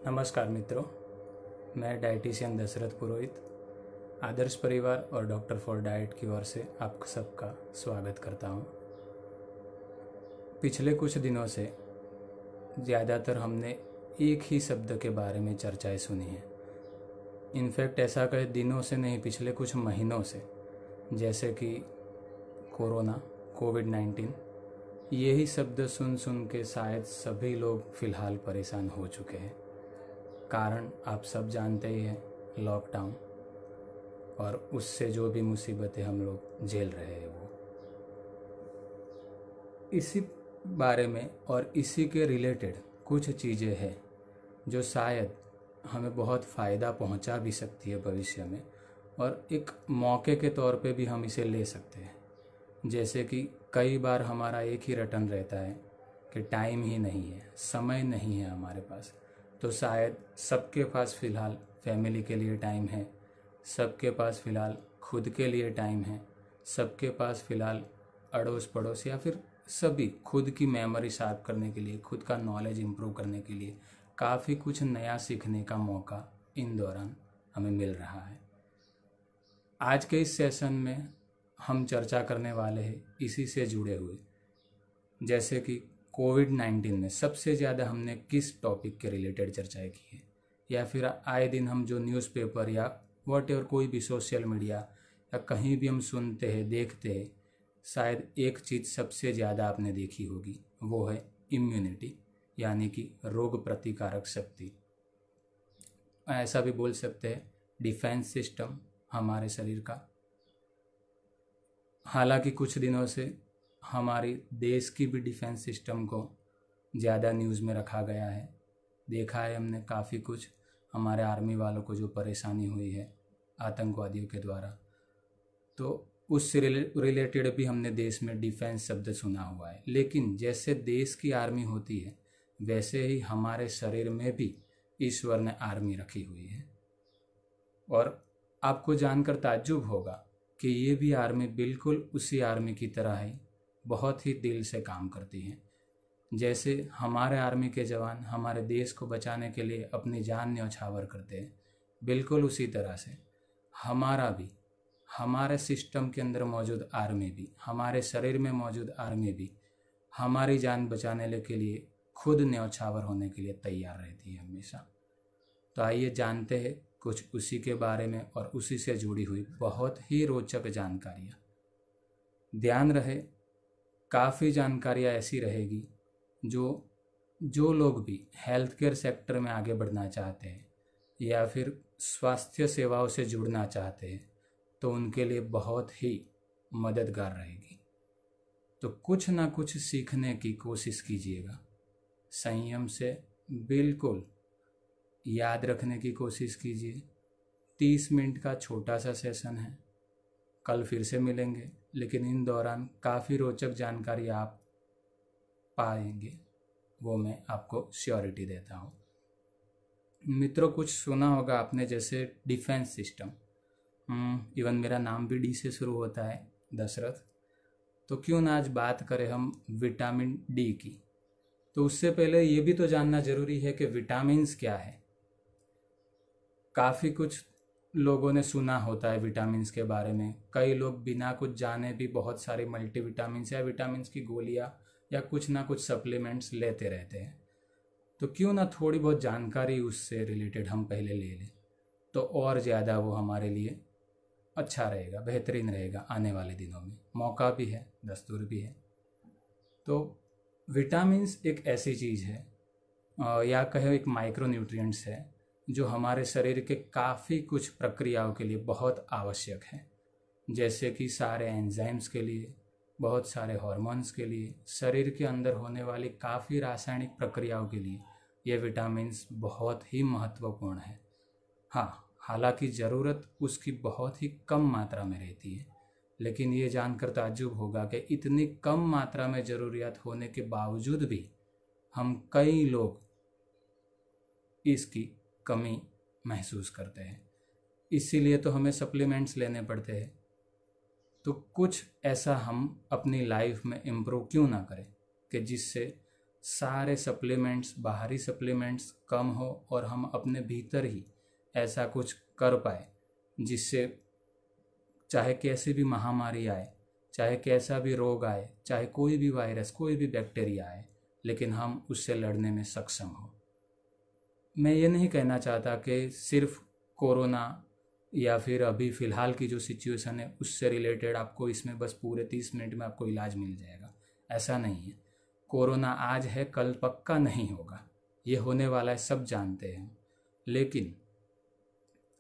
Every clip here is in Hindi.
नमस्कार मित्रों, मैं डाइटिशियन दशरथ पुरोहित आदर्श परिवार और डॉक्टर फॉर डाइट की ओर से आप सबका स्वागत करता हूं। पिछले कुछ दिनों से ज़्यादातर हमने एक ही शब्द के बारे में चर्चाएं सुनी हैं। इनफैक्ट ऐसा कई दिनों से नहीं, पिछले कुछ महीनों से, जैसे कि कोरोना, कोविड-19। यही शब्द सुन सुन के शायद सभी लोग फ़िलहाल परेशान हो चुके हैं। कारण आप सब जानते ही हैं, लॉकडाउन, और उससे जो भी मुसीबतें हम लोग झेल रहे हैं वो इसी बारे में और इसी के रिलेटेड कुछ चीज़ें हैं जो शायद हमें बहुत फ़ायदा पहुंचा भी सकती है भविष्य में, और एक मौके के तौर पे भी हम इसे ले सकते हैं। जैसे कि कई बार हमारा एक ही रटन रहता है कि टाइम ही नहीं है, समय नहीं है हमारे पास। तो शायद सबके पास फ़िलहाल फैमिली के लिए टाइम है, सबके पास फ़िलहाल खुद के लिए टाइम है, सबके पास फ़िलहाल अड़ोस पड़ोस या फिर सभी खुद की मेमोरी शार्प करने के लिए, खुद का नॉलेज इम्प्रूव करने के लिए काफ़ी कुछ नया सीखने का मौका इन दौरान हमें मिल रहा है। आज के इस सेशन में हम चर्चा करने वाले हैं इसी से जुड़े हुए, जैसे कि कोविड-19 में सबसे ज़्यादा हमने किस टॉपिक के रिलेटेड चर्चाएं की है, या फिर आए दिन हम जो न्यूज़पेपर या वॉटएवर कोई भी सोशल मीडिया या कहीं भी हम सुनते हैं, देखते हैं, शायद एक चीज़ सबसे ज़्यादा आपने देखी होगी, वो है इम्यूनिटी, यानी कि रोग प्रतिकारक शक्ति। ऐसा भी बोल सकते हैं डिफेंस सिस्टम हमारे शरीर का। हालांकि कुछ दिनों से हमारी देश की भी डिफेंस सिस्टम को ज़्यादा न्यूज़ में रखा गया है। देखा है हमने काफ़ी कुछ, हमारे आर्मी वालों को जो परेशानी हुई है आतंकवादियों के द्वारा, तो उससे रिलेटेड भी हमने देश में डिफेंस शब्द सुना हुआ है। लेकिन जैसे देश की आर्मी होती है, वैसे ही हमारे शरीर में भी ईश्वर ने आर्मी रखी हुई है। और आपको जानकर ताज्जुब होगा कि ये भी आर्मी बिल्कुल उसी आर्मी की तरह है, बहुत ही दिल से काम करती है। जैसे हमारे आर्मी के जवान हमारे देश को बचाने के लिए अपनी जान न्यौछावर करते हैं, बिल्कुल उसी तरह से हमारा भी, हमारे सिस्टम के अंदर मौजूद आर्मी भी, हमारे शरीर में मौजूद आर्मी भी हमारी जान बचाने के लिए खुद न्यौछावर होने के लिए तैयार रहती है हमेशा। तो आइए जानते हैं कुछ उसी के बारे में और उसी से जुड़ी हुई बहुत ही रोचक जानकारियाँ। ध्यान रहे, काफ़ी जानकारियाँ ऐसी रहेगी जो लोग भी हेल्थ केयर सेक्टर में आगे बढ़ना चाहते हैं या फिर स्वास्थ्य सेवाओं से जुड़ना चाहते हैं, तो उनके लिए बहुत ही मददगार रहेगी। तो कुछ ना कुछ सीखने की कोशिश कीजिएगा, संयम से बिल्कुल याद रखने की कोशिश कीजिए। 30 मिनट का छोटा सा सेशन है, कल फिर से मिलेंगे, लेकिन इन दौरान काफ़ी रोचक जानकारी आप पाएंगे, वो मैं आपको श्योरिटी देता हूँ। मित्रों, कुछ सुना होगा आपने, जैसे डिफेंस सिस्टम। इवन मेरा नाम भी डी से शुरू होता है, दशरथ। तो क्यों ना आज बात करें हम विटामिन डी की। तो उससे पहले ये भी तो जानना ज़रूरी है कि विटामिन्स क्या है। काफ़ी कुछ लोगों ने सुना होता है विटामिन्स के बारे में। कई लोग बिना कुछ जाने भी बहुत सारे मल्टीविटामिन्स या विटामिन्स की गोलियां या कुछ ना कुछ सप्लीमेंट्स लेते रहते हैं। तो क्यों ना थोड़ी बहुत जानकारी उससे रिलेटेड हम पहले ले लें, तो और ज़्यादा वो हमारे लिए अच्छा रहेगा, बेहतरीन रहेगा। आने वाले दिनों में मौका भी है, दस्तूर भी है। तो विटामिन्स एक ऐसी चीज़ है, या कहे एक माइक्रो न्यूट्रिएंट्स है, जो हमारे शरीर के काफ़ी कुछ प्रक्रियाओं के लिए बहुत आवश्यक है। जैसे कि सारे एंजाइम्स के लिए, बहुत सारे हार्मोन्स के लिए, शरीर के अंदर होने वाली काफ़ी रासायनिक प्रक्रियाओं के लिए ये विटामिन्स बहुत ही महत्वपूर्ण है। हाँ, हालांकि ज़रूरत उसकी बहुत ही कम मात्रा में रहती है, लेकिन ये जानकर ताज्जुब होगा कि इतनी कम मात्रा में ज़रूरियात होने के बावजूद भी हम कई लोग इसकी कमी महसूस करते हैं। इसीलिए तो हमें सप्लीमेंट्स लेने पड़ते हैं। तो कुछ ऐसा हम अपनी लाइफ में इम्प्रूव क्यों ना करें कि जिससे सारे सप्लीमेंट्स, बाहरी सप्लीमेंट्स कम हो और हम अपने भीतर ही ऐसा कुछ कर पाए जिससे चाहे कैसी भी महामारी आए, चाहे कैसा भी रोग आए, चाहे कोई भी वायरस, कोई भी बैक्टीरिया आए, लेकिन हम उससे लड़ने में सक्षम हो। मैं ये नहीं कहना चाहता कि सिर्फ कोरोना या फिर अभी फ़िलहाल की जो सिचुएशन है उससे रिलेटेड आपको इसमें बस पूरे 30 मिनट में आपको इलाज मिल जाएगा, ऐसा नहीं है। कोरोना आज है, कल पक्का नहीं होगा, ये होने वाला है, सब जानते हैं। लेकिन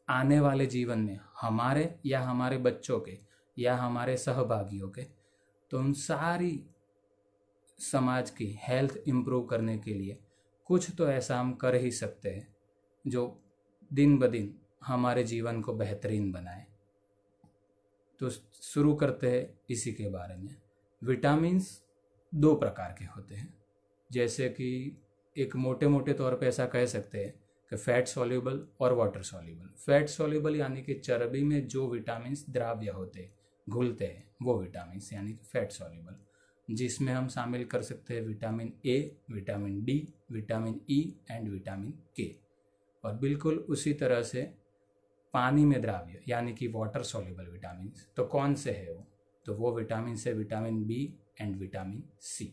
आने वाले जीवन में हमारे या हमारे बच्चों के या हमारे सहभागियों के, तो उन सारी समाज की हेल्थ इम्प्रूव करने के लिए कुछ तो ऐसा हम कर ही सकते हैं जो दिन ब दिन हमारे जीवन को बेहतरीन बनाए। तो शुरू करते हैं इसी के बारे में। विटामिन्स 2 प्रकार के होते हैं, जैसे कि एक मोटे मोटे तौर पे ऐसा कह सकते हैं कि फैट सॉल्युबल और वाटर सॉल्युबल। फैट सॉल्युबल यानी कि चर्बी में जो विटामिन्स द्राव्य होते घुलते हैं वो विटामिन्स यानी कि फैट सॉल्युबल, जिसमें हम शामिल कर सकते हैं vitamin A, vitamin D, vitamin E and vitamin के। और बिल्कुल उसी तरह से पानी में द्राव्य यानी कि वाटर सॉल्युबल विटामिन, तो कौन से है वो? तो वो विटामिन से vitamin B and vitamin C.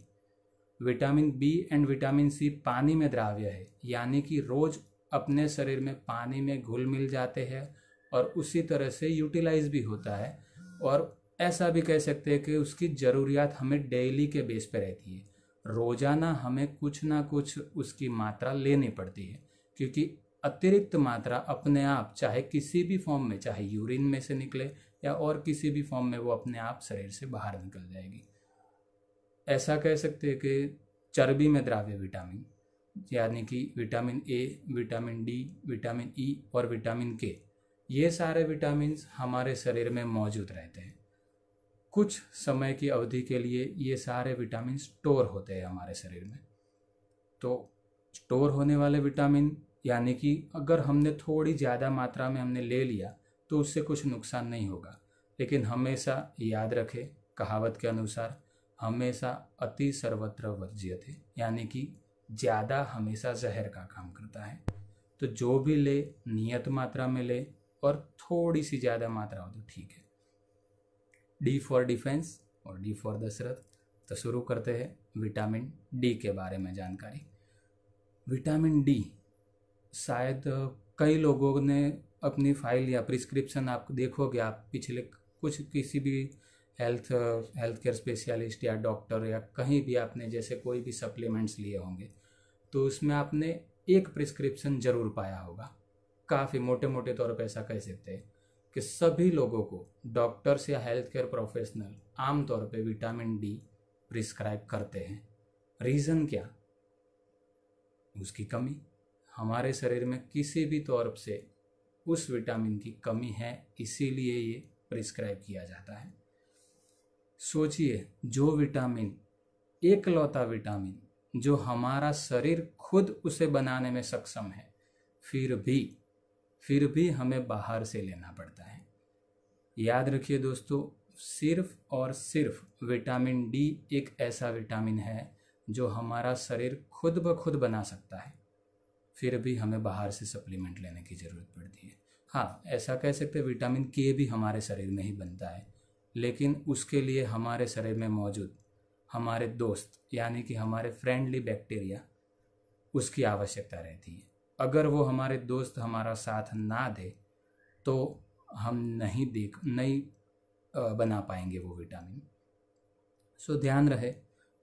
Vitamin B and vitamin C पानी में द्राव्य है, यानी कि रोज अपने शरीर में पानी में घुल मिल जाते हैं और उसी तरह से यूटिलाइज भी होता है। और ऐसा भी कह सकते हैं कि उसकी ज़रूरियात हमें डेली के बेस पे रहती है, रोज़ाना हमें कुछ ना कुछ उसकी मात्रा लेनी पड़ती है, क्योंकि अतिरिक्त मात्रा अपने आप चाहे किसी भी फॉर्म में, चाहे यूरिन में से निकले या और किसी भी फॉर्म में, वो अपने आप शरीर से बाहर निकल जाएगी। ऐसा कह सकते हैं कि चर्बी में द्राव्य विटामिन यानी कि vitamin A, vitamin D, vitamin E और विटामिन के, ये सारे विटामिन हमारे शरीर में मौजूद रहते हैं। कुछ समय की अवधि के लिए ये सारे विटामिन स्टोर होते हैं हमारे शरीर में। तो स्टोर होने वाले विटामिन यानी कि अगर हमने थोड़ी ज़्यादा मात्रा में हमने ले लिया तो उससे कुछ नुकसान नहीं होगा, लेकिन हमेशा याद रखें, कहावत के अनुसार हमेशा अति सर्वत्र वर्ज्यते, यानी कि ज़्यादा हमेशा जहर का काम करता है। तो जो भी ले नियत मात्रा में ले, और थोड़ी सी ज़्यादा मात्रा हो तो ठीक है। डी फॉर डिफेंस और डी फॉर दशरथ। तो शुरू करते हैं विटामिन डी के बारे में जानकारी। विटामिन डी शायद कई लोगों ने अपनी फाइल या प्रिस्क्रिप्शन आप देखोगे, आप पिछले कुछ किसी भी हेल्थ केयर स्पेशलिस्ट या डॉक्टर या कहीं भी आपने जैसे कोई भी सप्लीमेंट्स लिए होंगे, तो उसमें आपने एक प्रिस्क्रिप्शन ज़रूर पाया होगा। काफ़ी मोटे मोटे तौर पर ऐसा कह सकते हैं कि सभी लोगों को डॉक्टर्स या हेल्थ केयर प्रोफेशनल आमतौर पे विटामिन डी प्रिस्क्राइब करते हैं। रीज़न क्या? उसकी कमी। हमारे शरीर में किसी भी तौर से उस विटामिन की कमी है, इसीलिए ये प्रिस्क्राइब किया जाता है। सोचिए, जो विटामिन, एकलौता विटामिन जो हमारा शरीर खुद उसे बनाने में सक्षम है, फिर भी हमें बाहर से लेना पड़ता है। याद रखिए दोस्तों, सिर्फ और सिर्फ विटामिन डी एक ऐसा विटामिन है जो हमारा शरीर खुद ब खुद बना सकता है, फिर भी हमें बाहर से सप्लीमेंट लेने की ज़रूरत पड़ती है। हाँ, ऐसा कह सकते हैं विटामिन के भी हमारे शरीर में ही बनता है, लेकिन उसके लिए हमारे शरीर में मौजूद हमारे दोस्त यानी कि हमारे फ्रेंडली बैक्टीरिया, उसकी आवश्यकता रहती है। अगर वो हमारे दोस्त हमारा साथ ना दे तो हम नहीं बना पाएंगे वो विटामिन। सो ध्यान रहे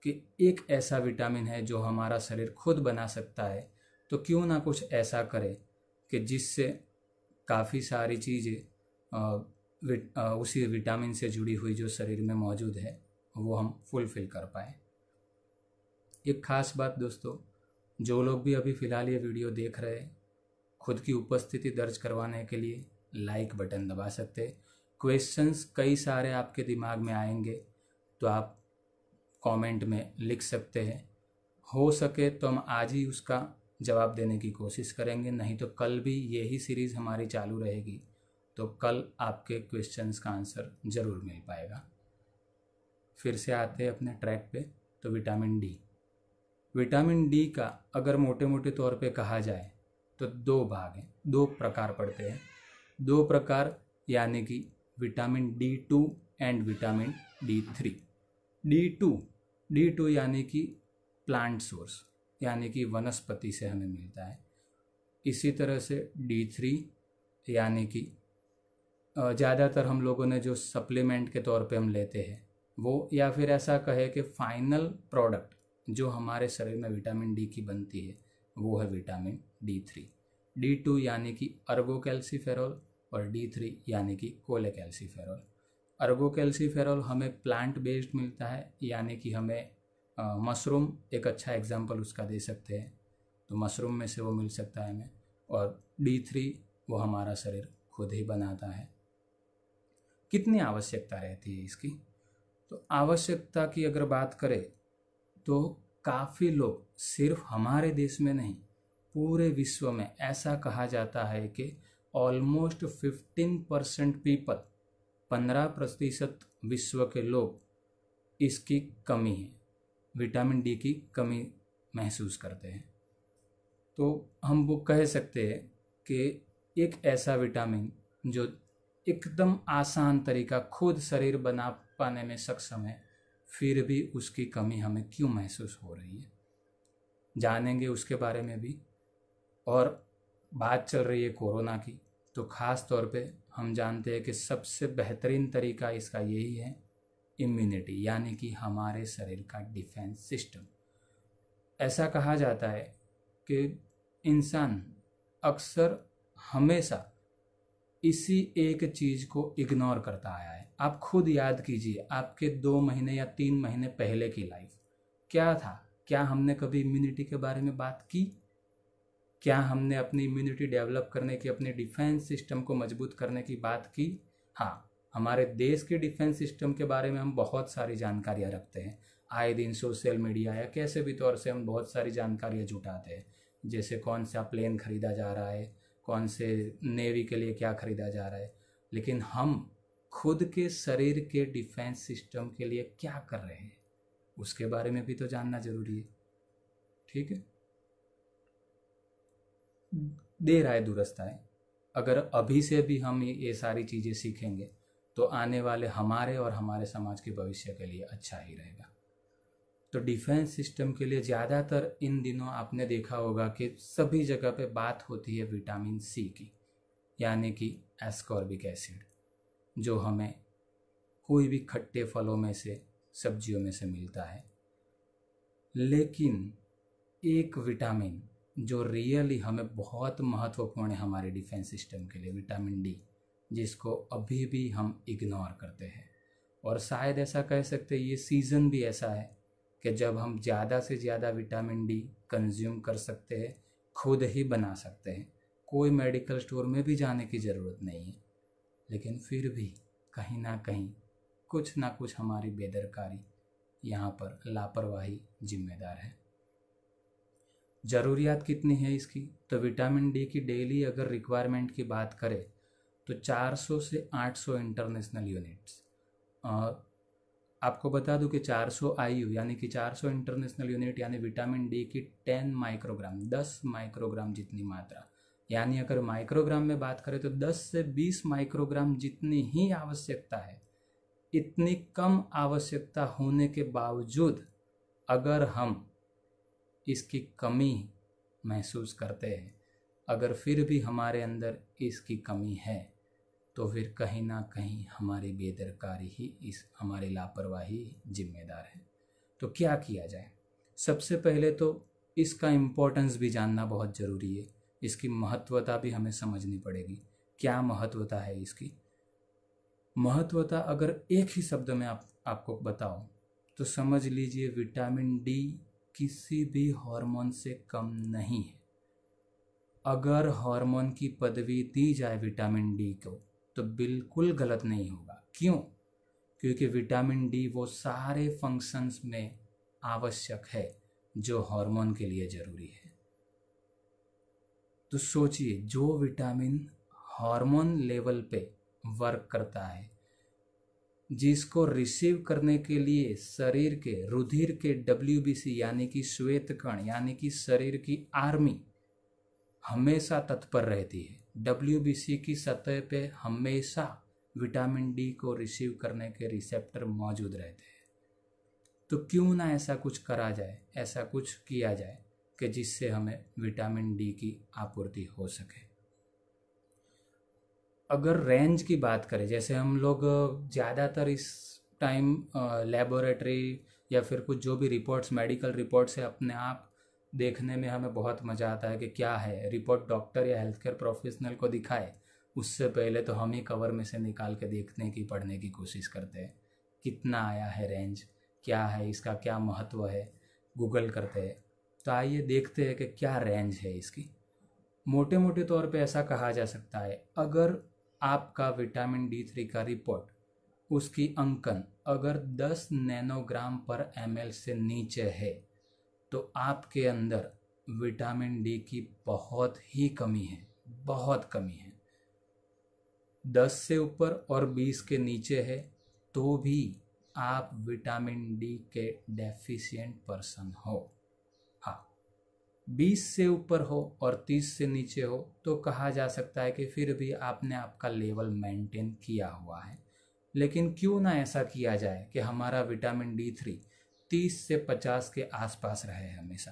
कि एक ऐसा विटामिन है जो हमारा शरीर खुद बना सकता है, तो क्यों ना कुछ ऐसा करे कि जिससे काफ़ी सारी चीज़ें उसी विटामिन से जुड़ी हुई जो शरीर में मौजूद है वो हम फुलफ़िल कर पाए। एक ख़ास बात दोस्तों, जो लोग भी अभी फ़िलहाल ये वीडियो देख रहे हैं, खुद की उपस्थिति दर्ज करवाने के लिए लाइक बटन दबा सकते हैं। क्वेश्चंस कई सारे आपके दिमाग में आएंगे तो आप कमेंट में लिख सकते हैं। हो सके तो हम आज ही उसका जवाब देने की कोशिश करेंगे, नहीं तो कल भी यही सीरीज़ हमारी चालू रहेगी, तो कल आपके क्वेश्चंस का आंसर ज़रूर मिल पाएगा। फिर से आते हैं अपने ट्रैक पे। तो विटामिन डी, विटामिन डी का अगर मोटे मोटे तौर पे कहा जाए तो दो भाग हैं, दो प्रकार पड़ते हैं। दो प्रकार यानी कि vitamin D2 and vitamin D3। D two यानी कि प्लांट सोर्स यानी कि वनस्पति से हमें मिलता है। इसी तरह से D3 यानी कि ज़्यादातर हम लोगों ने जो सप्लीमेंट के तौर पे हम लेते हैं वो, या फिर ऐसा कहे कि फाइनल प्रोडक्ट जो हमारे शरीर में विटामिन डी की बनती है वो है विटामिन D3। D2 यानी कि अर्गोकैल्सिफेरॉल और D3 यानी कि कोलेकैल्सिफेरॉल। अर्गोकैल्सिफेरॉल हमें प्लांट बेस्ड मिलता है, यानी कि हमें मशरूम एक अच्छा एग्जांपल उसका दे सकते हैं, तो मशरूम में से वो मिल सकता है हमें। और D3 वो हमारा शरीर खुद ही बनाता है। कितनी आवश्यकता रहती है इसकी? तो आवश्यकता की अगर बात करें तो काफ़ी लोग, सिर्फ हमारे देश में नहीं पूरे विश्व में ऐसा कहा जाता है कि ऑलमोस्ट 15% पीपल, 15% विश्व के लोग इसकी कमी है, विटामिन डी की कमी महसूस करते हैं। तो हम वो कह सकते हैं कि एक ऐसा विटामिन जो एकदम आसान तरीका खुद शरीर बना पाने में सक्षम है, फिर भी उसकी कमी हमें क्यों महसूस हो रही है, जानेंगे उसके बारे में भी। और बात चल रही है कोरोना की, तो ख़ास तौर पे हम जानते हैं कि सबसे बेहतरीन तरीका इसका यही है, इम्यूनिटी, यानी कि हमारे शरीर का डिफेंस सिस्टम। ऐसा कहा जाता है कि इंसान अक्सर हमेशा इसी एक चीज़ को इग्नोर करता आया है। आप खुद याद कीजिए आपके 2 महीने या 3 महीने पहले की लाइफ क्या था? क्या हमने कभी इम्यूनिटी के बारे में बात की? क्या हमने अपनी इम्यूनिटी डेवलप करने की, अपने डिफेंस सिस्टम को मजबूत करने की बात की? हाँ, हमारे देश के डिफेंस सिस्टम के बारे में हम बहुत सारी जानकारियाँ रखते हैं, आए दिन सोशल मीडिया या कैसे भी तौर से हम बहुत सारी जानकारियाँ जुटाते हैं, जैसे कौन सा प्लेन खरीदा जा रहा है, कौन से नेवी के लिए क्या खरीदा जा रहा है। लेकिन हम खुद के शरीर के डिफेंस सिस्टम के लिए क्या कर रहे हैं उसके बारे में भी तो जानना जरूरी है। ठीक है, देर आए दुरुस्त आए। अगर अभी से भी हम ये सारी चीज़ें सीखेंगे तो आने वाले हमारे और हमारे समाज के भविष्य के लिए अच्छा ही रहेगा। तो डिफेंस सिस्टम के लिए ज़्यादातर इन दिनों आपने देखा होगा कि सभी जगह पे बात होती है विटामिन सी की, यानी कि एस्कॉर्बिक एसिड, जो हमें कोई भी खट्टे फलों में से, सब्जियों में से मिलता है। लेकिन एक विटामिन जो रियली हमें बहुत महत्वपूर्ण है हमारे डिफेंस सिस्टम के लिए, विटामिन डी, जिसको अभी भी हम इग्नोर करते हैं। और शायद ऐसा कह सकते हैं ये सीज़न भी ऐसा है कि जब हम ज़्यादा से ज़्यादा विटामिन डी कंज्यूम कर सकते हैं, खुद ही बना सकते हैं, कोई मेडिकल स्टोर में भी जाने की ज़रूरत नहीं है। लेकिन फिर भी कहीं ना कहीं कुछ ना कुछ हमारी बेदरकारी, यहाँ पर लापरवाही जिम्मेदार है। ज़रूरियात कितनी है इसकी? तो विटामिन डी की डेली अगर रिक्वायरमेंट की बात करें तो 400 से 800 इंटरनेशनल यूनिट्स। आपको बता दूं कि 400 IU यानी कि 400 इंटरनेशनल यूनिट यानी विटामिन डी की 10 माइक्रोग्राम, 10 माइक्रोग्राम जितनी मात्रा, यानी अगर माइक्रोग्राम में बात करें तो 10 से 20 माइक्रोग्राम जितनी ही आवश्यकता है। इतनी कम आवश्यकता होने के बावजूद अगर हम इसकी कमी महसूस करते हैं, अगर फिर भी हमारे अंदर इसकी कमी है, तो फिर कहीं ना कहीं हमारी बेदरकारी ही, इस हमारी लापरवाही जिम्मेदार है। तो क्या किया जाए? सबसे पहले तो इसका इम्पोर्टेंस भी जानना बहुत ज़रूरी है, इसकी महत्वता भी हमें समझनी पड़ेगी। क्या महत्वता है इसकी? महत्वता अगर एक ही शब्द में आपको बताओ तो समझ लीजिए विटामिन डी किसी भी हार्मोन से कम नहीं है। अगर हार्मोन की पदवी दी जाए विटामिन डी को तो बिल्कुल गलत नहीं होगा। क्यों? क्योंकि विटामिन डी वो सारे फंक्शंस में आवश्यक है जो हार्मोन के लिए ज़रूरी है। तो सोचिए, जो विटामिन हार्मोन लेवल पे वर्क करता है जिसको रिसीव करने के लिए शरीर के रुधिर के WBC यानी कि श्वेत कण यानी कि शरीर की आर्मी हमेशा तत्पर रहती है। WBC की सतह पे हमेशा विटामिन डी को रिसीव करने के रिसेप्टर मौजूद रहते हैं। तो क्यों ना ऐसा कुछ करा जाए, ऐसा कुछ किया जाए कि जिससे हमें विटामिन डी की आपूर्ति हो सके। अगर रेंज की बात करें, जैसे हम लोग ज़्यादातर इस टाइम लेबोरेटरी या फिर कुछ जो भी रिपोर्ट्स, मेडिकल रिपोर्ट्स है, अपने आप देखने में हमें बहुत मज़ा आता है कि क्या है। रिपोर्ट डॉक्टर या हेल्थ केयर प्रोफेशनल को दिखाए उससे पहले तो हम ही कवर में से निकाल के देखने की, पढ़ने की कोशिश करते हैं कितना आया है रेंज, क्या है इसका, क्या महत्व है, गूगल करते हैं। तो आइए देखते हैं कि क्या रेंज है इसकी। मोटे मोटे तौर पे ऐसा कहा जा सकता है, अगर आपका विटामिन D3 का रिपोर्ट, उसकी अंकन अगर 10 नैनोग्राम पर ml से नीचे है तो आपके अंदर विटामिन डी की बहुत ही कमी है, बहुत कमी है। 10 से ऊपर और 20 के नीचे है तो भी आप विटामिन डी के डेफिशिएंट पर्सन हो। हाँ, 20 से ऊपर हो और 30 से नीचे हो तो कहा जा सकता है कि फिर भी आपने आपका लेवल मेंटेन किया हुआ है। लेकिन क्यों ना ऐसा किया जाए कि हमारा विटामिन D3 30 से 50 के आसपास रहे हमेशा,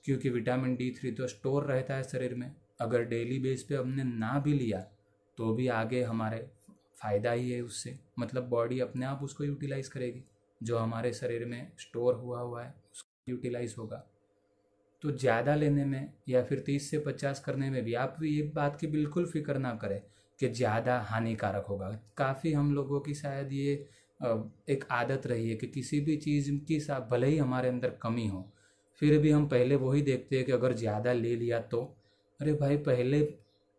क्योंकि विटामिन D3 तो स्टोर रहता है शरीर में। अगर डेली बेस पे हमने ना भी लिया तो भी आगे हमारे फ़ायदा ही है उससे, मतलब बॉडी अपने आप उसको यूटिलाइज़ करेगी। जो हमारे शरीर में स्टोर हुआ है उसको यूटिलाइज़ होगा। तो ज़्यादा लेने में या फिर 30 से 50 करने में भी आप ये बात की बिल्कुल फिक्र ना करें कि ज़्यादा हानिकारक होगा। काफ़ी हम लोगों की शायद ये एक आदत रही है कि किसी भी चीज़ की भले ही हमारे अंदर कमी हो फिर भी हम पहले वही देखते हैं कि अगर ज़्यादा ले लिया तो, अरे भाई पहले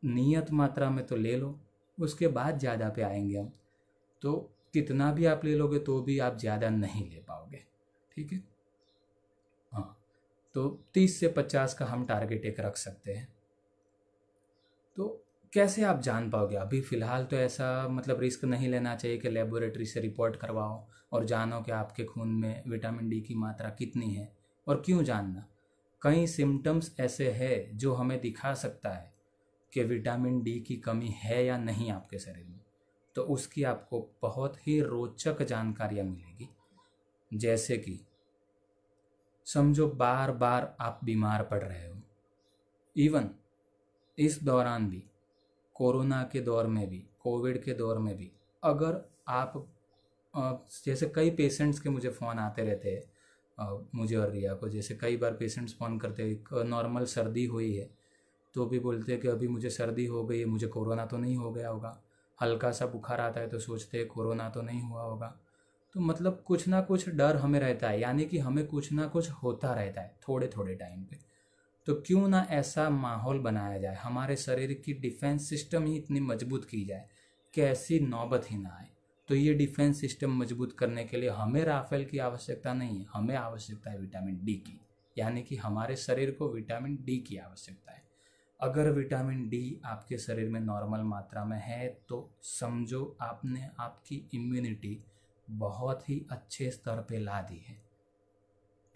नियत मात्रा में तो ले लो, उसके बाद ज़्यादा पे आएंगे हम। तो कितना भी आप ले लोगे तो भी आप ज़्यादा नहीं ले पाओगे, ठीक है। हाँ, तो 30 से 50 का हम टारगेट एक रख सकते हैं। तो कैसे आप जान पाओगे? अभी फ़िलहाल तो ऐसा मतलब रिस्क नहीं लेना चाहिए कि लेबोरेटरी से रिपोर्ट करवाओ और जानो कि आपके खून में विटामिन डी की मात्रा कितनी है। और क्यों जानना, कई सिम्टम्स ऐसे हैं जो हमें दिखा सकता है कि विटामिन डी की कमी है या नहीं आपके शरीर में। तो उसकी आपको बहुत ही रोचक जानकारियाँ मिलेगी। जैसे कि समझो बार बार आप बीमार पड़ रहे हो, इवन इस दौरान भी, कोरोना के दौर में भी, कोविड के दौर में भी, अगर आप जैसे कई पेशेंट्स के मुझे फ़ोन आते रहते हैं, मुझे और रिया को, जैसे कई बार पेशेंट्स फ़ोन करते हैं, नॉर्मल सर्दी हुई है तो भी बोलते हैं कि अभी मुझे सर्दी हो गई है, मुझे कोरोना तो नहीं हो गया होगा। हल्का सा बुखार आता है तो सोचते हैं कोरोना तो नहीं हुआ होगा। तो मतलब कुछ ना कुछ डर हमें रहता है, यानी कि हमें कुछ ना कुछ होता रहता है थोड़े थोड़े टाइम पे। तो क्यों ना ऐसा माहौल बनाया जाए, हमारे शरीर की डिफेंस सिस्टम ही इतनी मजबूत की जाए कि ऐसी नौबत ही ना आए। तो ये डिफेंस सिस्टम मजबूत करने के लिए हमें राफेल की आवश्यकता नहीं है, हमें आवश्यकता है विटामिन डी की, यानी कि हमारे शरीर को विटामिन डी की आवश्यकता है। अगर विटामिन डी आपके शरीर में नॉर्मल मात्रा में है तो समझो आपने आपकी इम्यूनिटी बहुत ही अच्छे स्तर पे ला दी है।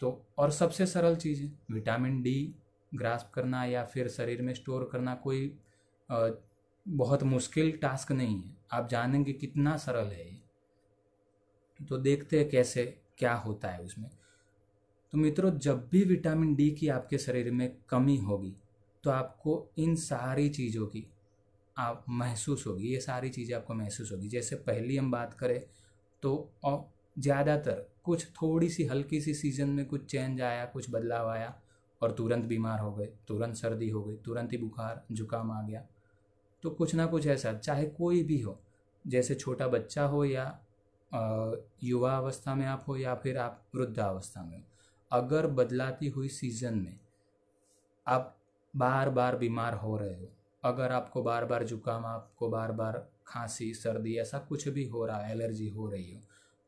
तो और सबसे सरल चीज़ है विटामिन डी ग्रास्प करना या फिर शरीर में स्टोर करना, कोई बहुत मुश्किल टास्क नहीं है। आप जानेंगे कितना सरल है ये। तो देखते हैं कैसे क्या होता है उसमें। तो मित्रों, जब भी विटामिन डी की आपके शरीर में कमी होगी तो आपको इन सारी चीज़ों की आप महसूस होगी, ये सारी चीज़ें आपको महसूस होगी। जैसे पहली हम बात करें तो ज़्यादातर कुछ थोड़ी सी हल्की सी सीज़न में कुछ चेंज आया, कुछ बदलाव आया और तुरंत बीमार हो गए, तुरंत सर्दी हो गई, तुरंत ही बुखार जुकाम आ गया। तो कुछ ना कुछ ऐसा, चाहे कोई भी हो, जैसे छोटा बच्चा हो या युवा अवस्था में आप हो या फिर आप वृद्धावस्था में हो, अगर बदलाती हुई सीज़न में आप बार बार बीमार हो रहे हो, अगर आपको बार बार जुकाम, आपको बार बार खांसी, सर्दी, ऐसा कुछ भी हो रहा है, एलर्जी हो रही हो,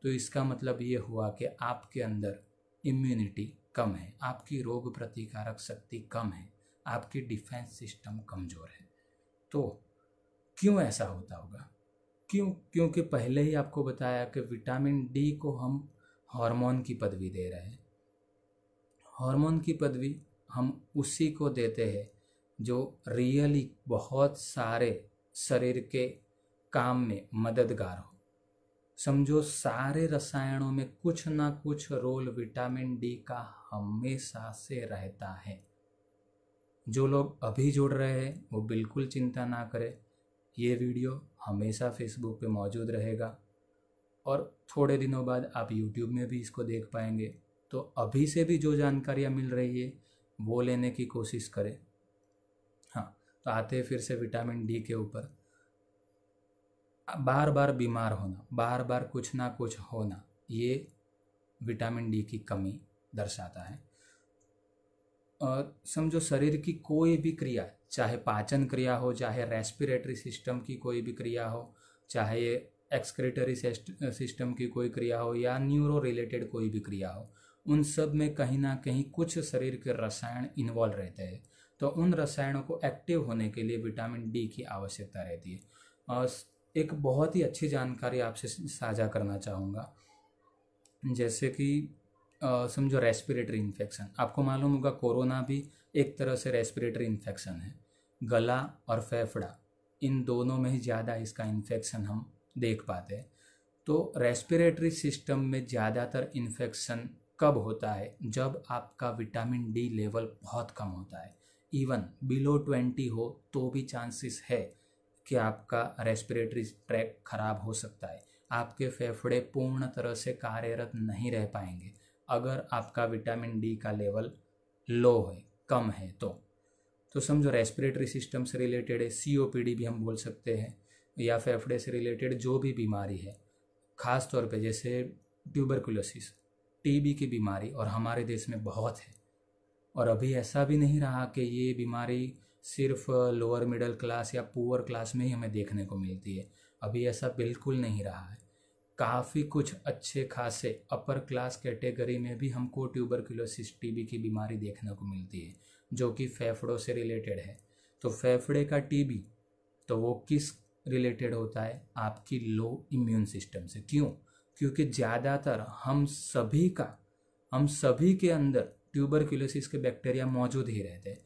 तो इसका मतलब ये हुआ कि आपके अंदर इम्यूनिटी कम है, आपकी रोग प्रतिकारक शक्ति कम है, आपकी डिफेंस सिस्टम कमज़ोर है। तो क्यों ऐसा होता होगा? क्योंकि पहले ही आपको बताया कि विटामिन डी को हम हार्मोन की पदवी दे रहे हैं। हार्मोन की पदवी हम उसी को देते हैं जो रियली बहुत सारे शरीर के काम में मददगार हो। समझो सारे रसायनों में कुछ ना कुछ रोल विटामिन डी का हमेशा से रहता है। जो लोग अभी जुड़ रहे हैं वो बिल्कुल चिंता ना करें, ये वीडियो हमेशा फेसबुक पे मौजूद रहेगा और थोड़े दिनों बाद आप यूट्यूब में भी इसको देख पाएंगे। तो अभी से भी जो जानकारियाँ मिल रही है वो लेने की कोशिश करें। हाँ, तो आते हैं फिर से विटामिन डी के ऊपर। बार बार बीमार होना, बार बार कुछ ना कुछ होना, ये विटामिन डी की कमी दर्शाता है। समझो शरीर की कोई भी क्रिया, चाहे पाचन क्रिया हो, चाहे रेस्पिरेटरी सिस्टम की कोई भी क्रिया हो, चाहे एक्सक्रीटरी सिस्टम की कोई क्रिया हो या न्यूरो रिलेटेड कोई भी क्रिया हो, उन सब में कहीं ना कहीं कुछ शरीर के रसायन इन्वॉल्व रहते हैं। तो उन रसायनों को एक्टिव होने के लिए विटामिन डी की आवश्यकता रहती है। और एक बहुत ही अच्छी जानकारी आपसे साझा करना चाहूँगा, जैसे कि समझो रेस्पिरेटरी इन्फेक्शन। आपको मालूम होगा कोरोना भी एक तरह से रेस्पिरेटरी इन्फेक्शन है। गला और फेफड़ा, इन दोनों में ही ज़्यादा इसका इन्फेक्शन हम देख पाते हैं। तो रेस्पिरेटरी सिस्टम में ज़्यादातर इन्फेक्शन कब होता है? जब आपका विटामिन डी लेवल बहुत कम होता है। इवन बिलो 20 हो तो भी चांसेस है कि आपका रेस्पिरेटरी ट्रैक खराब हो सकता है। आपके फेफड़े पूर्ण तरह से कार्यरत नहीं रह पाएंगे अगर आपका विटामिन डी का लेवल लो है, कम है। तो समझो रेस्पिरेटरी सिस्टम से रिलेटेड है, सीओपीडी भी हम बोल सकते हैं, या फेफड़े से रिलेटेड जो भी बीमारी है, ख़ास तौर पे जैसे ट्यूबरकुलोसिस, टीबी की बीमारी, और हमारे देश में बहुत है। और अभी ऐसा भी नहीं रहा कि ये बीमारी सिर्फ लोअर मिडिल क्लास या पुअर क्लास में ही हमें देखने को मिलती है। अभी ऐसा बिल्कुल नहीं रहा है। काफ़ी कुछ अच्छे खासे अपर क्लास कैटेगरी में भी हमको ट्यूबरकुलोसिस, टीबी की बीमारी देखने को मिलती है, जो कि फेफड़ों से रिलेटेड है। तो फेफड़े का टीबी, तो वो किस रिलेटेड होता है? आपकी लो इम्यून सिस्टम से। क्यों? क्योंकि ज़्यादातर हम सभी के अंदर ट्यूबरकुलोसिस के बैक्टीरिया मौजूद ही रहते हैं।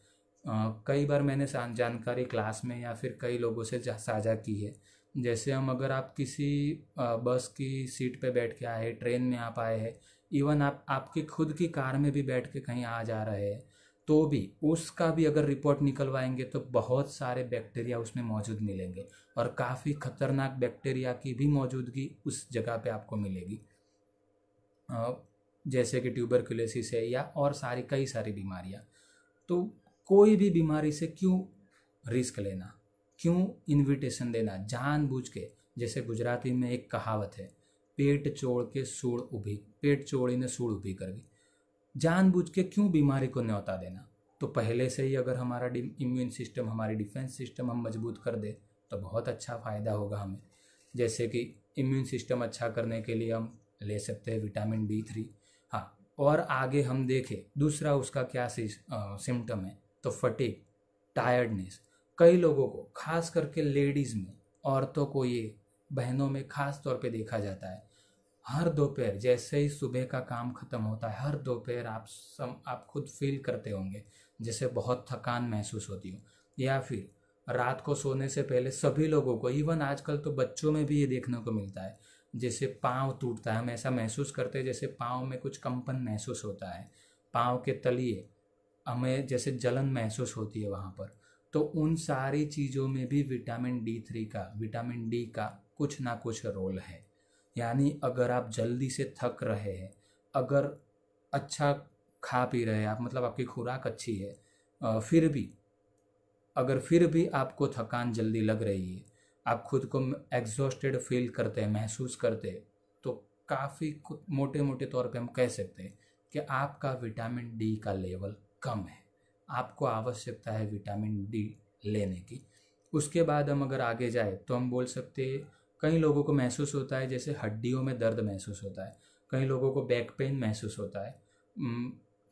कई बार मैंने जानकारी क्लास में या फिर कई लोगों से साझा की है। जैसे अगर आप किसी बस की सीट पे बैठ के आए, ट्रेन में आप आए हैं, इवन आप आपकी खुद की कार में भी बैठ के कहीं आ जा रहे हैं, तो भी उसका भी अगर रिपोर्ट निकलवाएंगे तो बहुत सारे बैक्टीरिया उसमें मौजूद मिलेंगे और काफ़ी खतरनाक बैक्टीरिया की भी मौजूदगी उस जगह पे आपको मिलेगी, जैसे कि ट्यूबरकुलोसिस है या और कई सारी बीमारियां। तो कोई भी बीमारी से क्यों रिस्क लेना, क्यों इनविटेशन देना जानबूझ के? जैसे गुजराती में एक कहावत है, पेट चोड़ी ने सूड़ ऊभी कर दी। जानबूझ के क्यों बीमारी को न्योता देना? तो पहले से ही अगर हमारा इम्यून सिस्टम, हमारी डिफेंस सिस्टम हम मजबूत कर दे तो बहुत अच्छा फ़ायदा होगा हमें। जैसे कि इम्यून सिस्टम अच्छा करने के लिए हम ले सकते हैं विटामिन D3। हाँ, और आगे हम देखें दूसरा उसका क्या सिम्टम है, तो फटीग, टायर्डनेस। कई लोगों को, खास करके लेडीज़ में, औरतों को, ये बहनों में खास तौर पे देखा जाता है, हर दोपहर जैसे ही सुबह का काम खत्म होता है, हर दोपहर आप खुद फील करते होंगे जैसे बहुत थकान महसूस होती हो, या फिर रात को सोने से पहले सभी लोगों को, इवन आजकल तो बच्चों में भी ये देखने को मिलता है, जैसे पाँव टूटता है। हम ऐसा महसूस करते हैं जैसे पाँव में कुछ कंपन महसूस होता है, पाँव के तलिए हमें जैसे जलन महसूस होती है वहाँ पर। तो उन सारी चीज़ों में भी विटामिन डी का कुछ ना कुछ रोल है। यानी अगर आप जल्दी से थक रहे हैं, अगर अच्छा खा पी रहे हैं आप, मतलब आपकी खुराक अच्छी है, फिर भी आपको थकान जल्दी लग रही है, आप खुद को एग्जॉस्टेड फील करते हैं, महसूस करते हैं, तो काफ़ी मोटे मोटे तौर पे हम कह सकते हैं कि आपका विटामिन डी का लेवल कम है। आपको आवश्यकता है विटामिन डी लेने की। उसके बाद हम अगर आगे जाए तो हम बोल सकते हैं, कई लोगों को महसूस होता है जैसे हड्डियों में दर्द महसूस होता है, कई लोगों को बैक पेन महसूस होता है,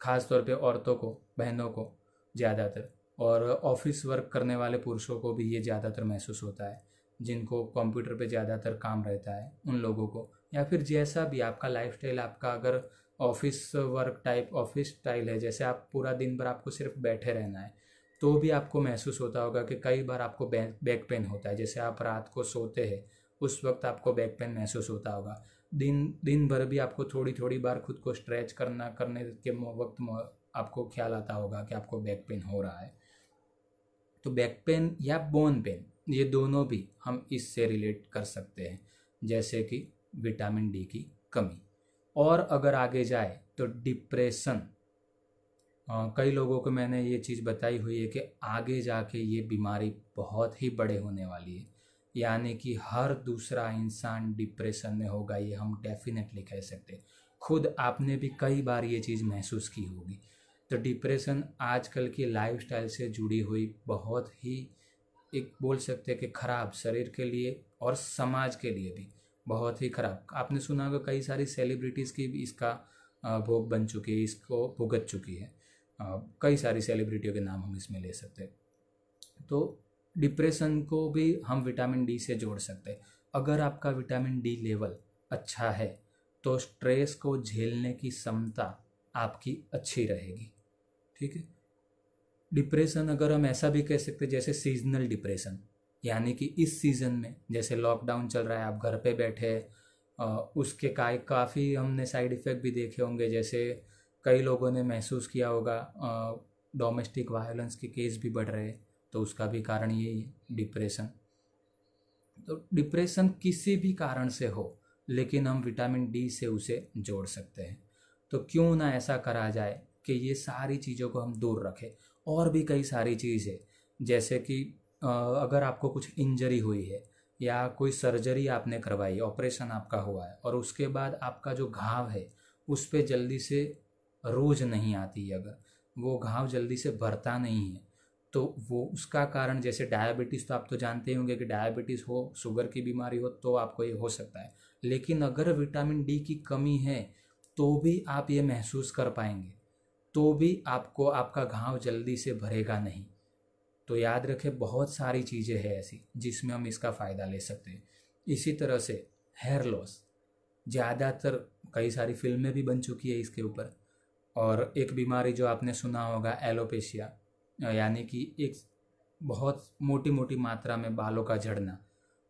ख़ास तौर पे औरतों को, बहनों को ज़्यादातर, और ऑफिस वर्क करने वाले पुरुषों को भी ये ज़्यादातर महसूस होता है। जिनको कंप्यूटर पे ज़्यादातर काम रहता है उन लोगों को, या फिर जैसा भी आपका लाइफस्टाइल, आपका अगर office work type office style है, जैसे आप पूरा दिन भर आपको सिर्फ बैठे रहना है, तो भी आपको महसूस होता होगा कि कई बार आपको बैक पेन होता है। जैसे आप रात को सोते हैं उस वक्त आपको बैक पेन महसूस होता होगा। दिन भर भी आपको थोड़ी थोड़ी बार खुद को स्ट्रेच करने के वक्त आपको ख्याल आता होगा कि आपको बैक पेन हो रहा है। तो बैक पेन या बोन पेन, ये दोनों भी हम इससे रिलेट कर सकते हैं, जैसे कि विटामिन डी की कमी। और अगर आगे जाए तो डिप्रेशन, कई लोगों को मैंने ये चीज़ बताई हुई है कि आगे जाके ये बीमारी बहुत ही बड़े होने वाली है, यानी कि हर दूसरा इंसान डिप्रेशन में होगा, ये हम डेफिनेटली कह सकते हैं। खुद आपने भी कई बार ये चीज़ महसूस की होगी। तो डिप्रेशन आजकल की लाइफस्टाइल से जुड़ी हुई बहुत ही, एक बोल सकते हैं कि खराब, शरीर के लिए और समाज के लिए भी बहुत ही खराब। आपने सुना होगा कई सारी सेलिब्रिटीज़ की भी इसका भोग बन चुकी है, इसको भुगत चुकी है। कई सारी सेलिब्रिटियों के नाम हम इसमें ले सकते हैं। तो डिप्रेशन को भी हम विटामिन डी से जोड़ सकते हैं। अगर आपका विटामिन डी लेवल अच्छा है तो स्ट्रेस को झेलने की क्षमता आपकी अच्छी रहेगी। ठीक है। डिप्रेशन अगर हम ऐसा भी कह सकते हैं जैसे सीजनल डिप्रेशन, यानी कि इस सीज़न में जैसे लॉकडाउन चल रहा है, आप घर पे बैठे, उसके काफ़ी हमने साइड इफ़ेक्ट भी देखे होंगे। जैसे कई लोगों ने महसूस किया होगा डोमेस्टिक वायलेंस के केस भी बढ़ रहे हैं, तो उसका भी कारण यही है, डिप्रेशन। तो डिप्रेशन किसी भी कारण से हो, लेकिन हम विटामिन डी से उसे जोड़ सकते हैं। तो क्यों ना ऐसा करा जाए कि ये सारी चीज़ों को हम दूर रखें। और भी कई सारी चीज़ है, जैसे कि अगर आपको कुछ इंजरी हुई है या कोई सर्जरी आपने करवाई, ऑपरेशन आपका हुआ है, और उसके बाद आपका जो घाव है उस पर जल्दी से रूज नहीं आती, अगर वो घाव जल्दी से भरता नहीं है, तो वो उसका कारण, जैसे डायबिटीज़, तो आप तो जानते ही होंगे कि डायबिटीज़ हो, शुगर की बीमारी हो, तो आपको ये हो सकता है। लेकिन अगर विटामिन डी की कमी है तो भी आप ये महसूस कर पाएंगे, तो भी आपको आपका घाव जल्दी से भरेगा नहीं। तो याद रखें, बहुत सारी चीज़ें हैं ऐसी जिसमें हम इसका फ़ायदा ले सकते हैं। इसी तरह से हेयर लॉस, ज़्यादातर कई सारी फिल्में भी बन चुकी है इसके ऊपर। और एक बीमारी जो आपने सुना होगा, एलोपेशिया, यानी कि एक बहुत मोटी मोटी मात्रा में बालों का झड़ना।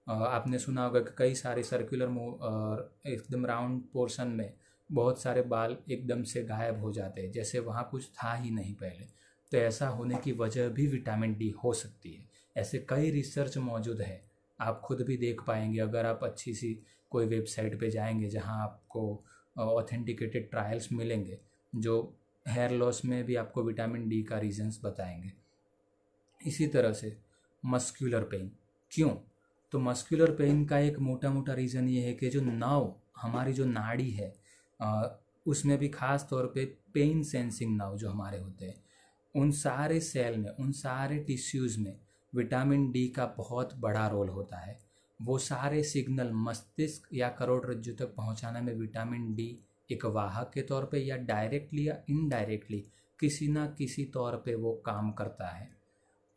आपने सुना होगा कि कई सारे सर्कुलर और एकदम राउंड पोर्शन में बहुत सारे बाल एकदम से गायब हो जाते हैं, जैसे वहाँ कुछ था ही नहीं पहले। तो ऐसा होने की वजह भी विटामिन डी हो सकती है। ऐसे कई रिसर्च मौजूद है, आप खुद भी देख पाएंगे अगर आप अच्छी सी कोई वेबसाइट पे जाएंगे, जहाँ आपको ऑथेंटिकेटेड ट्रायल्स मिलेंगे जो हेयर लॉस में भी आपको विटामिन डी का रीजंस बताएंगे। इसी तरह से मस्कुलर पेन, क्यों? तो मस्कुलर पेन का एक मोटा मोटा रीज़न ये है कि जो नर्व, हमारी जो नाड़ी है, उसमें भी ख़ास तौर पे पेन सेंसिंग नर्व जो हमारे होते हैं, उन सारे सेल में, उन सारे टिश्यूज़ में विटामिन डी का बहुत बड़ा रोल होता है। वो सारे सिग्नल मस्तिष्क या करोड़रज्जु तक पहुंचाने में विटामिन डी एक वाहक के तौर पे या डायरेक्टली या इनडायरेक्टली किसी ना किसी तौर पे वो काम करता है।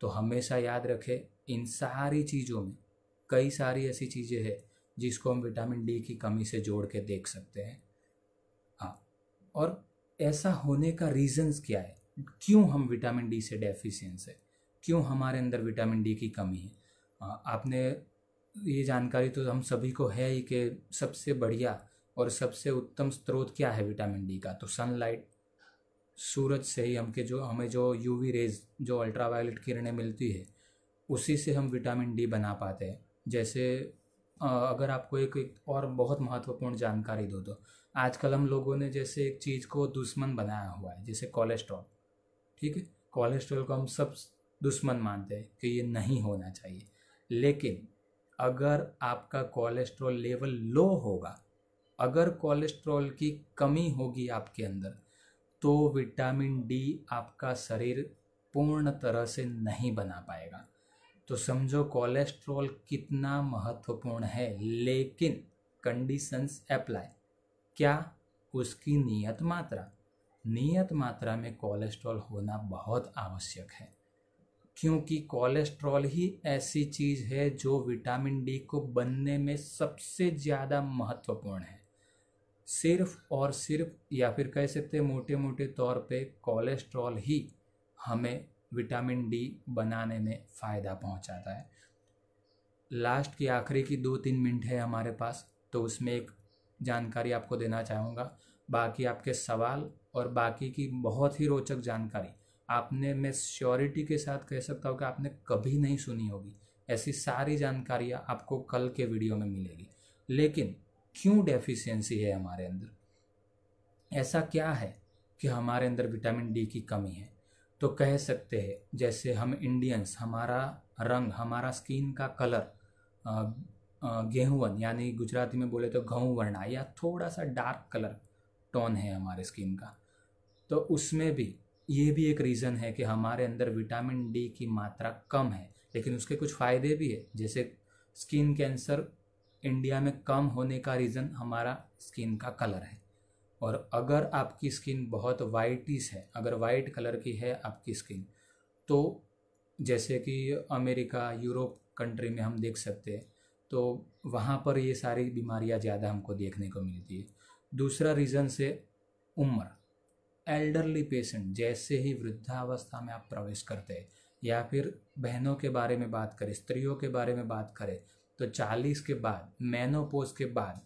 तो हमेशा याद रखें, इन सारी चीज़ों में कई सारी ऐसी चीज़ें हैं जिसको हम विटामिन डी की कमी से जोड़ के देख सकते हैं। हाँ, और ऐसा होने का रीज़न्स क्या है, क्यों हम विटामिन डी से डेफिशिएंस है, क्यों हमारे अंदर विटामिन डी की कमी है। आपने ये जानकारी तो हम सभी को है ही कि सबसे बढ़िया और सबसे उत्तम स्रोत क्या है विटामिन डी का, तो सनलाइट, सूरज से ही हमें जो यूवी रेज, जो अल्ट्रावायलेट किरणें मिलती है, उसी से हम विटामिन डी बना पाते हैं। जैसे अगर आपको एक और बहुत महत्वपूर्ण जानकारी दो तो आजकल हम लोगों ने जैसे एक चीज़ को दुश्मन बनाया हुआ है, जैसे कोलेस्ट्रॉल। ठीक है, कोलेस्ट्रॉल को हम सब दुश्मन मानते हैं कि ये नहीं होना चाहिए, लेकिन अगर आपका कोलेस्ट्रॉल लेवल लो होगा, अगर कोलेस्ट्रॉल की कमी होगी आपके अंदर, तो विटामिन डी आपका शरीर पूर्ण तरह से नहीं बना पाएगा। तो समझो कोलेस्ट्रॉल कितना महत्वपूर्ण है, लेकिन कंडीशंस अप्लाई। क्या? उसकी नियत मात्रा में कोलेस्ट्रॉल होना बहुत आवश्यक है। क्योंकि कोलेस्ट्रॉल ही ऐसी चीज़ है जो विटामिन डी को बनने में सबसे ज़्यादा महत्वपूर्ण है। सिर्फ और सिर्फ, या फिर कह सकते हैं मोटे मोटे तौर पे, कोलेस्ट्रॉल ही हमें विटामिन डी बनाने में फ़ायदा पहुंचाता है। लास्ट की आखिरी की 2-3 मिनट है हमारे पास, तो उसमें एक जानकारी आपको देना चाहूँगा। बाकी आपके सवाल और बाकी की बहुत ही रोचक जानकारी आपने, मैं श्योरिटी के साथ कह सकता हूँ कि आपने कभी नहीं सुनी होगी। ऐसी सारी जानकारियाँ आपको कल के वीडियो में मिलेगी। लेकिन क्यों डेफिशिएंसी है हमारे अंदर, ऐसा क्या है कि हमारे अंदर विटामिन डी की कमी है? तो कह सकते हैं जैसे हम इंडियंस, हमारा रंग, हमारा स्किन का कलर गेहूं, यानी गुजराती में बोले तो घऊं वर्णा, या थोड़ा सा डार्क कलर टोन है हमारे स्किन का। तो उसमें भी ये भी एक रीज़न है कि हमारे अंदर विटामिन डी की मात्रा कम है। लेकिन उसके कुछ फ़ायदे भी है, जैसे स्किन कैंसर इंडिया में कम होने का रीज़न हमारा स्किन का कलर है। और अगर आपकी स्किन बहुत वाइटिश है, अगर वाइट कलर की है आपकी स्किन, तो जैसे कि अमेरिका, यूरोप कंट्री में हम देख सकते हैं, तो वहाँ पर ये सारी बीमारियाँ ज़्यादा हमको देखने को मिलती है। दूसरा रीज़न से उम्र, एल्डरली पेशेंट, जैसे ही वृद्धावस्था में आप प्रवेश करते हैं, या फिर बहनों के बारे में बात करें, स्त्रियों के बारे में बात करें, तो 40 के बाद, मेनोपॉज के बाद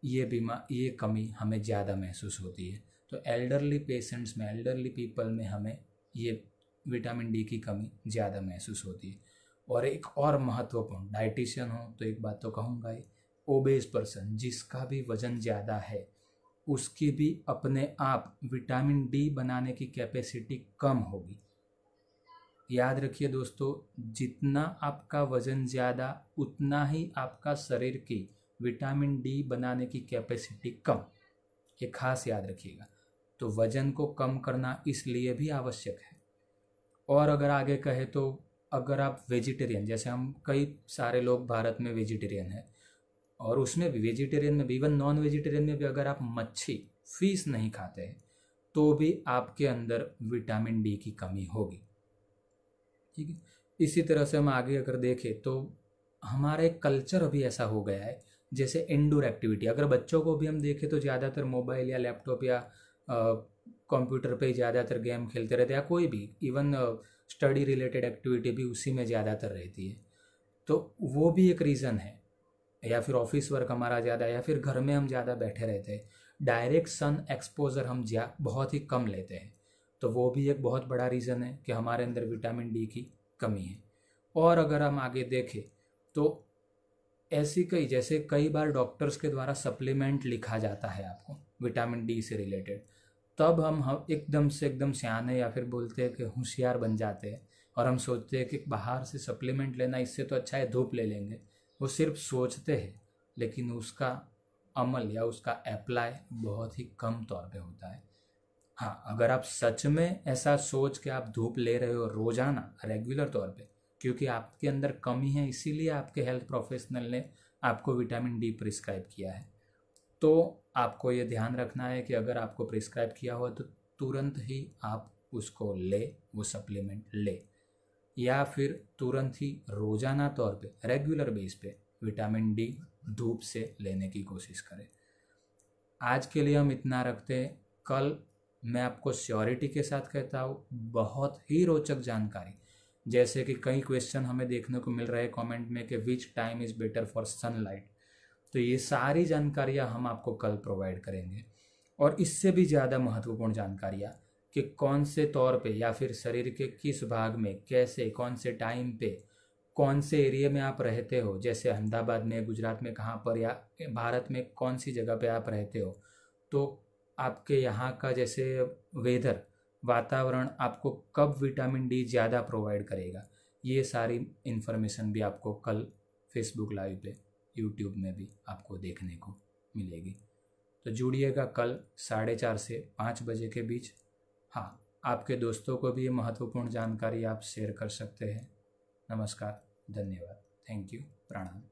ये कमी हमें ज़्यादा महसूस होती है। तो एल्डरली पेशेंट्स में, एल्डरली पीपल में हमें ये विटामिन डी की कमी ज़्यादा महसूस होती है। और एक और महत्वपूर्ण, डाइटिशियन हो तो एक बात तो कहूँगा ही, ओबेस पर्सन, जिसका भी वज़न ज़्यादा है, उसकी भी अपने आप विटामिन डी बनाने की कैपेसिटी कम होगी। याद रखिए दोस्तों, जितना आपका वज़न ज़्यादा, उतना ही आपका शरीर की विटामिन डी बनाने की कैपेसिटी कम। ये खास याद रखिएगा। तो वज़न को कम करना इसलिए भी आवश्यक है। और अगर आगे कहे तो अगर आप वेजिटेरियन, जैसे हम कई सारे लोग भारत में वेजिटेरियन हैं, और उसमें भी, वेजिटेरियन में भी, इवन नॉन वेजिटेरियन में भी, अगर आप मच्छी, फिश नहीं खाते हैं, तो भी आपके अंदर विटामिन डी की कमी होगी। ठीक है। इसी तरह से हम आगे अगर देखें तो हमारा एक कल्चर अभी ऐसा हो गया है, जैसे इंडोर एक्टिविटी, अगर बच्चों को भी हम देखें तो ज़्यादातर मोबाइल या लैपटॉप या कंप्यूटर पे ज़्यादातर गेम खेलते रहते हैं, या कोई भी इवन स्टडी रिलेटेड एक्टिविटी भी उसी में ज़्यादातर रहती है। तो वो भी एक रीज़न है। या फिर ऑफिस वर्क हमारा ज़्यादा, या फिर घर में हम ज़्यादा बैठे रहते हैं, डायरेक्ट सन एक्सपोजर हम बहुत ही कम लेते हैं, तो वो भी एक बहुत बड़ा रीज़न है कि हमारे अंदर विटामिन डी की कमी है। और अगर हम आगे देखें तो ऐसी जैसे कई बार डॉक्टर्स के द्वारा सप्लीमेंट लिखा जाता है आपको विटामिन डी से रिलेटेड, तब हम एकदम सियाने या फिर बोलते हैं कि होशियार बन जाते हैं, और हम सोचते हैं कि बाहर से सप्लीमेंट लेना, इससे तो अच्छा है धूप ले लेंगे। वो सिर्फ सोचते हैं, लेकिन उसका अमल या उसका अप्लाई बहुत ही कम तौर पे होता है। हाँ, अगर आप सच में ऐसा सोच के आप धूप ले रहे हो रोज़ाना, रेगुलर तौर पे, क्योंकि आपके अंदर कमी है, इसीलिए आपके हेल्थ प्रोफेशनल ने आपको विटामिन डी प्रिस्क्राइब किया है, तो आपको ये ध्यान रखना है कि अगर आपको प्रिस्क्राइब किया हुआ तो तुरंत ही आप उसको ले, वो सप्लीमेंट ले, या फिर तुरंत ही रोज़ाना तौर पे, रेगुलर बेस पे विटामिन डी धूप से लेने की कोशिश करें। आज के लिए हम इतना रखते हैं। कल मैं आपको श्योरिटी के साथ कहता हूँ, बहुत ही रोचक जानकारी, जैसे कि कई क्वेश्चन हमें देखने को मिल रहे हैं कमेंट में कि which time is better for sunlight, तो ये सारी जानकारियाँ हम आपको कल प्रोवाइड करेंगे। और इससे भी ज़्यादा महत्वपूर्ण जानकारियाँ कि कौन से तौर पे या फिर शरीर के किस भाग में, कैसे, कौन से टाइम पे, कौन से एरिया में आप रहते हो, जैसे अहमदाबाद में, गुजरात में, कहाँ पर, या भारत में कौन सी जगह पे आप रहते हो, तो आपके यहाँ का जैसे वेदर, वातावरण आपको कब विटामिन डी ज़्यादा प्रोवाइड करेगा, ये सारी इन्फॉर्मेशन भी आपको कल फेसबुक लाइव पे, यूट्यूब में भी आपको देखने को मिलेगी। तो जुड़िएगा कल 4:30 से 5 बजे के बीच। हाँ, आपके दोस्तों को भी ये महत्वपूर्ण जानकारी आप शेयर कर सकते हैं। नमस्कार, धन्यवाद, थैंक यू, प्रणाम।